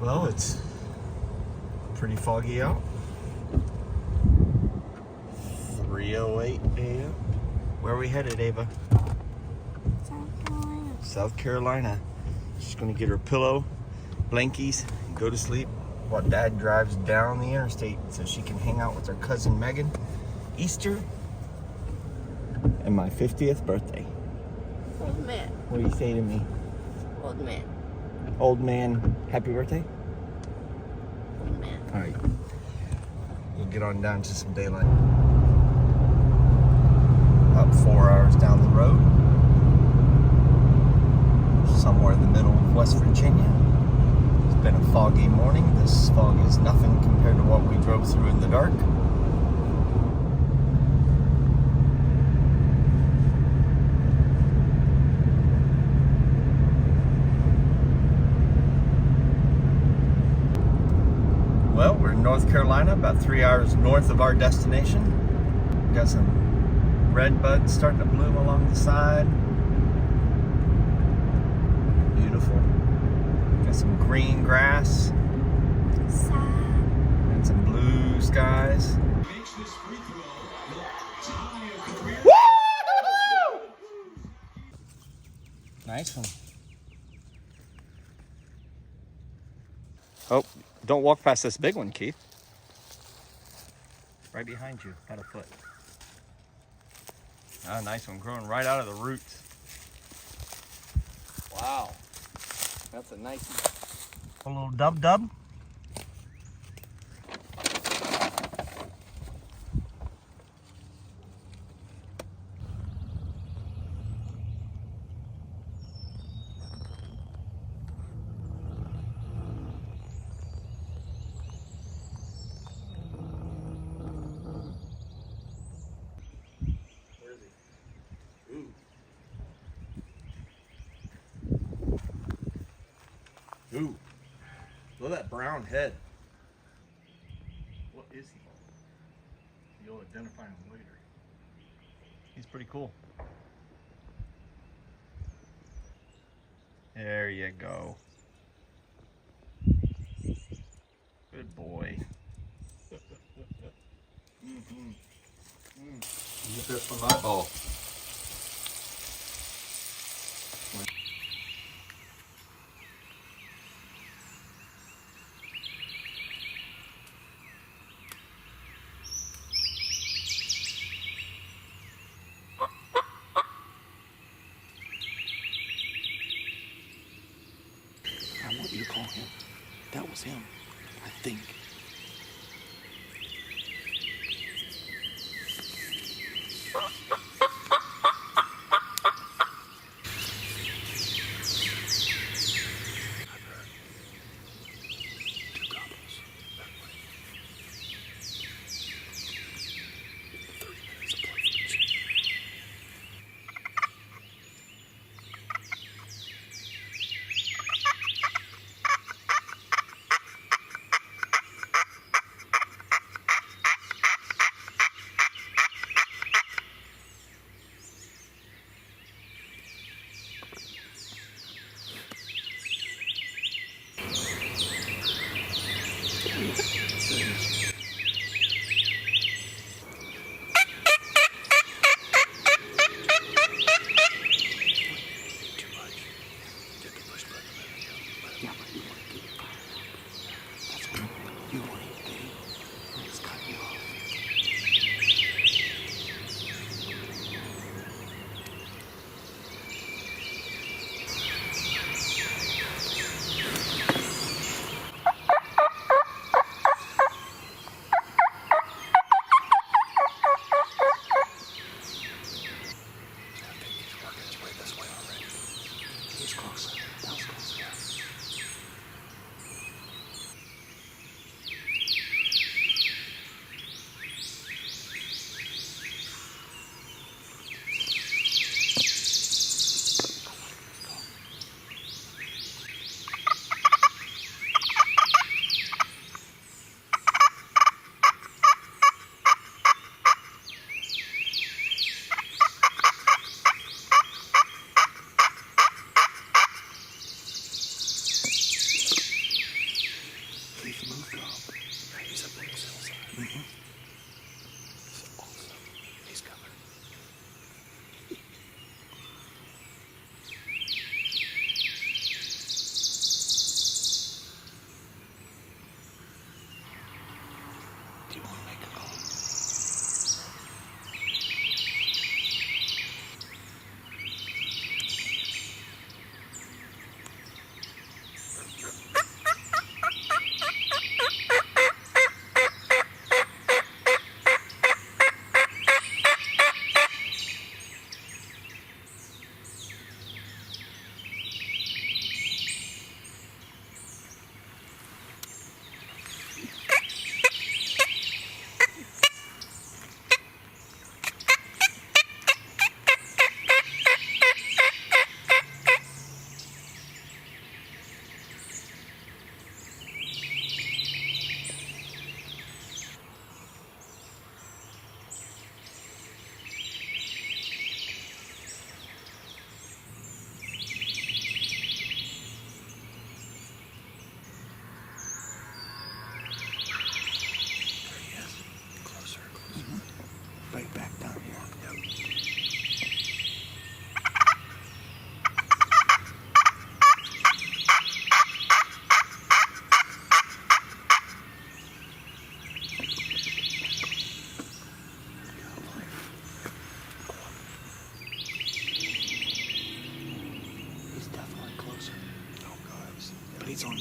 Well, it's pretty foggy out. 3:08 a.m. Where are we headed, Ava? South Carolina. South Carolina. She's gonna get her pillow, blankies, and go to sleep while Dad drives down the interstate so she can hang out with her cousin Megan. Easter and my 50th birthday. Old man. What do you say to me? Old man. Old man, happy birthday? Old man. All right. We'll get on down to some daylight. About 4 hours down the road. Somewhere in the middle of West Virginia. It's been a foggy morning. This fog is nothing compared to what we drove through in the dark. Well, we're in North Carolina, about 3 hours north of our destination. Got some red buds starting to bloom along the side. Beautiful. Got some green grass and some blue skies. Woo! Nice one. Oh, don't walk past this big one, Keith. Right behind you, about a foot. Ah, nice one, growing right out of the roots. Wow, that's a nice one. A little dub-dub. Ooh, look at that brown head. What is he? You'll identify him later. He's pretty cool. There you go. Good boy. Get this from my ball. I want you to call him. That was him, I think.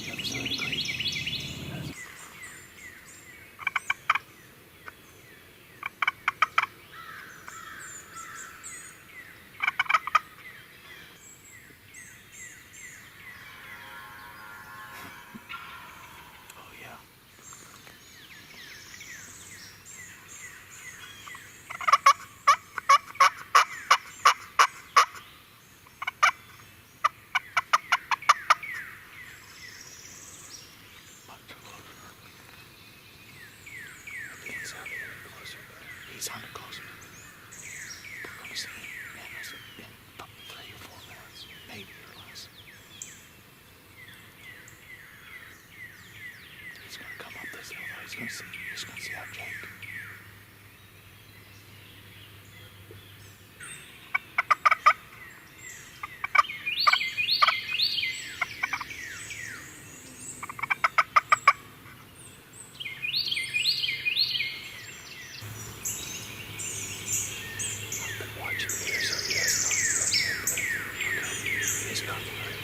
the other side of the creek. Oh yeah. He's out here closer. He's on the closer. We're gonna see him in about 3 or 4 minutes, maybe or less. He's gonna come up this hill. He's gonna see our Jake. Watching here, so yes, no. Okay. He's coming right.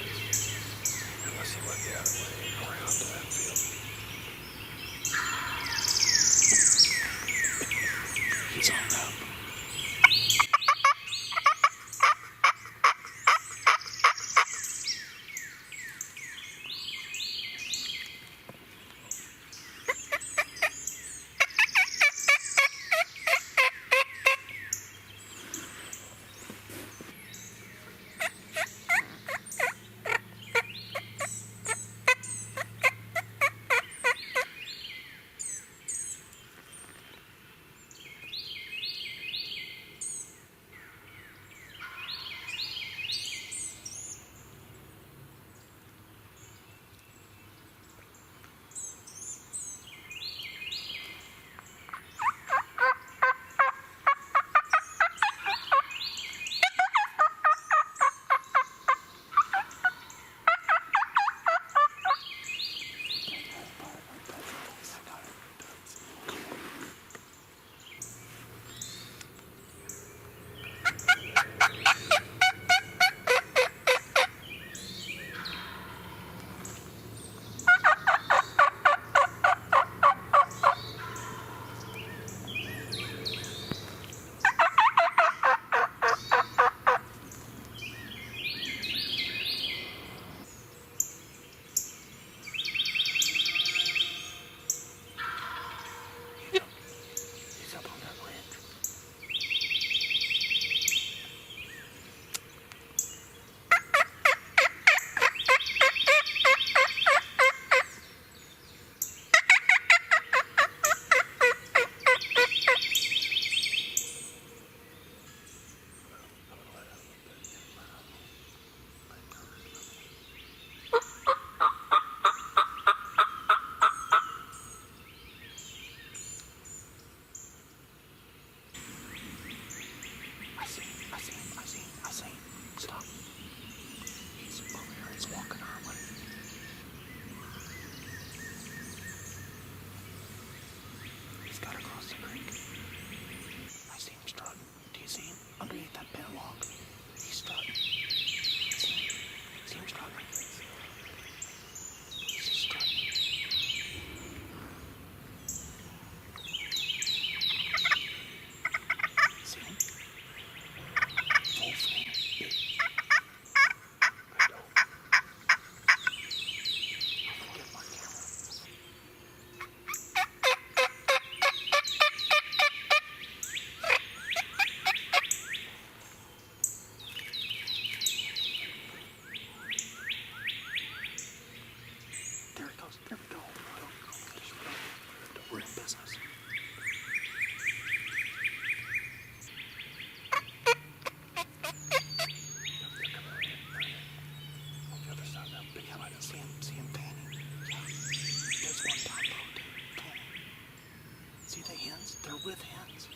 Unless he went the other way around to that field. He's on up. He's up on that ledge. I see him. Stop. He's over here. He's walking our way. He's got to cross the creek. I see him strutting. Do you see him? Underneath that bent log. He's strutting. See him strutting? He's just strutting. See him? Full swing. Good dog. I'll get my camera. There it goes. There we go. We're in business. On the other side of that big hill, I can see him panning. Yeah. There's one down low, too, panning. See the hens? They're with hens.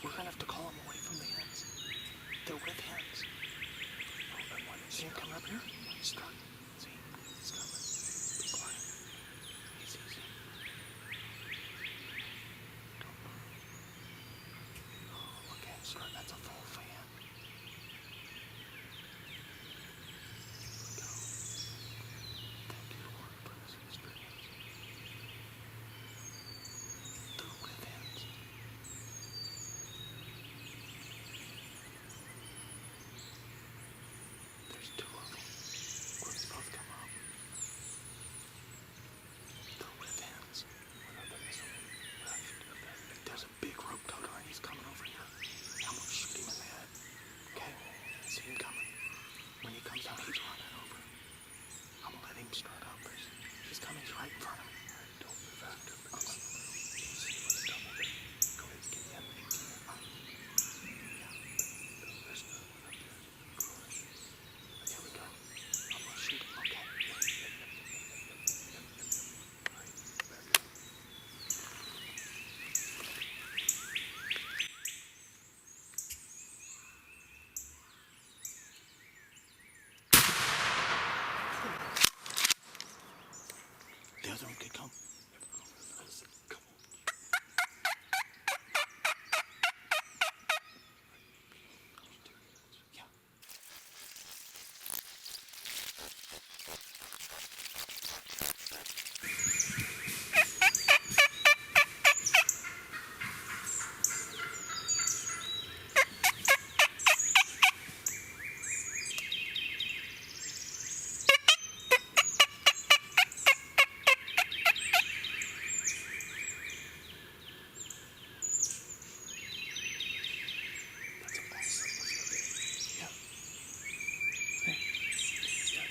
We're gonna have to call them away from the hens. They're with hens. See him coming up here? He's struck. See? He's coming. Be quiet. Easy, easy. Don't move. Oh, look at him strut. That's a full fan. Go. Thank you, Lord. The other one could come. Come on. Yeah. That's awesome. Yeah. Hey. Yeah,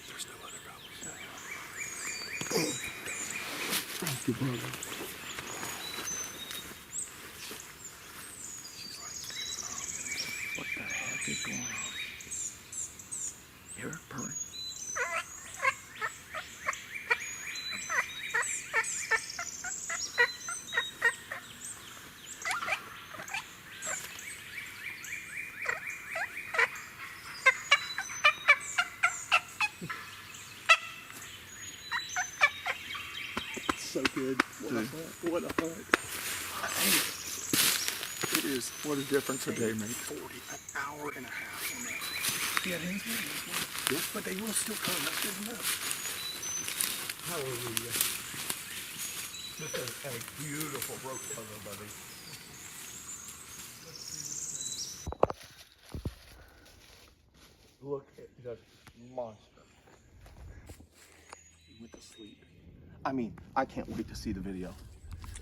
there's no other gobblers. Thank you, brother. She's like, what the heck is going on? Hear it purring? So good. What a hunt. What a hunt. It is. What a difference a day makes. 40, an hour and a half on that. Yeah, hens. Yep. But they will still come. That's good enough. Hallelujah. Just a beautiful rope color, buddy. Look at that monster. He went to sleep. I mean, I can't wait to see the video.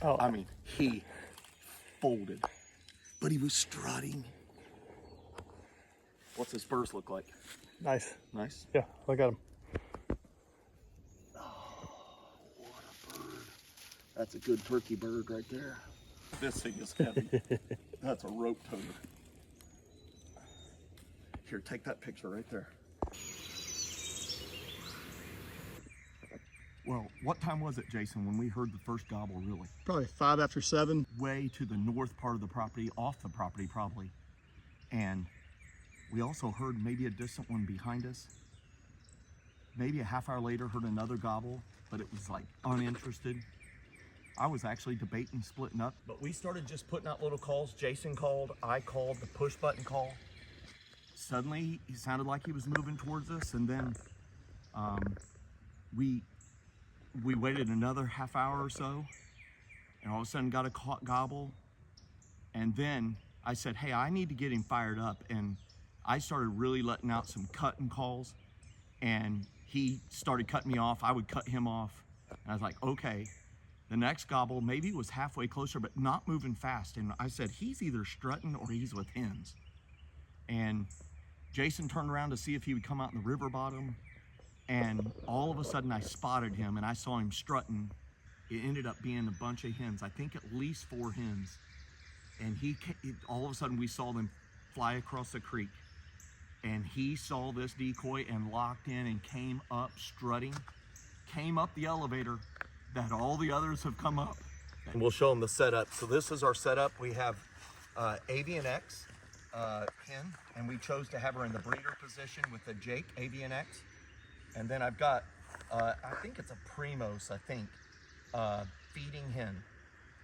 Oh, I mean, he folded, but he was strutting. What's his spurs look like? nice. Nice. Yeah, look at him. What a bird. That's a good turkey bird right there. This thing is heavy. That's a rope toter. Here, take that picture right there. Well, what time was it, Jason, when we heard the first gobble, really? Probably 5 after 7. Way to the north part of the property, off the property probably. And we also heard maybe a distant one behind us. Maybe a half hour later, heard another gobble, but it was like uninterested. I was actually debating splitting up, but we started just putting out little calls. Jason called, I called, the push button call. Suddenly, he sounded like he was moving towards us, and then we waited another half hour or so, and all of a sudden got a gobble. And then I said, hey, I need to get him fired up. And I started really letting out some cutting calls, and he started cutting me off. I would cut him off. And I was like, okay. The next gobble maybe was halfway closer, but not moving fast. And I said, he's either strutting or he's with hens. And Jason turned around to see if he would come out in the river bottom. And all of a sudden I spotted him and I saw him strutting. It ended up being a bunch of hens. I think at least 4 hens. And all of a sudden we saw them fly across the creek. And he saw this decoy and locked in and came up strutting, came up the elevator that all the others have come up. And we'll show them the setup. So this is our setup. We have Avian X hen, and we chose to have her in the breeder position with the Jake Avian X. And then I've got, I think it's a Primos, feeding hen,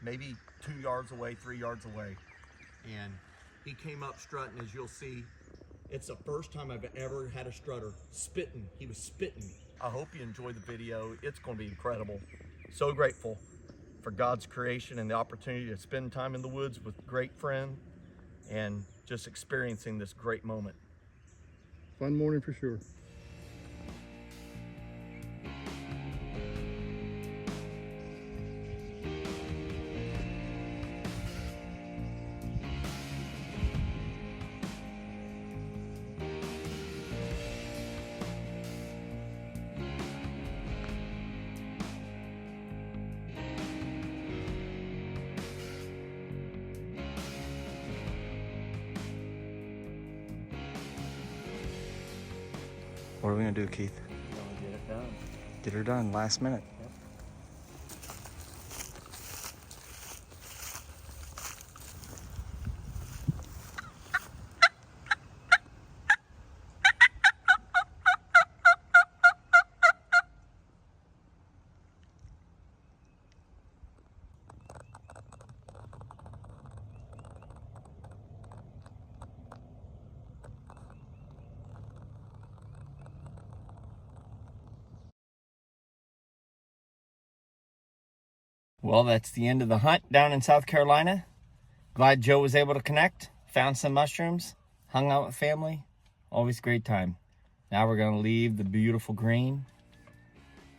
maybe 2 yards away, 3 yards away. And he came up strutting, as you'll see. It's the first time I've ever had a strutter spitting. He was spitting. I hope you enjoy the video. It's going to be incredible. So grateful for God's creation and the opportunity to spend time in the woods with a great friend and just experiencing this great moment. Fun morning for sure. What are we gonna do, Keith? Get it done. Get her done last minute. Well, that's the end of the hunt down in South Carolina. Glad Joe was able to connect, found some mushrooms, hung out with family. Always a great time. Now we're going to leave the beautiful green,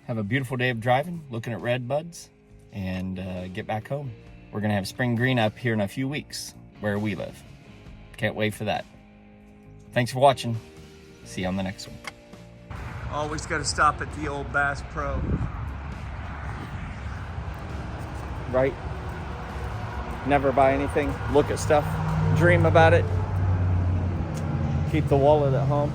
have a beautiful day of driving, looking at red buds, and get back home. We're going to have spring green up here in a few weeks where we live. Can't wait for that. Thanks for watching. See you on the next one. Always got to stop at the old Bass Pro. Right? Never buy anything, look at stuff, dream about it, keep the wallet at home.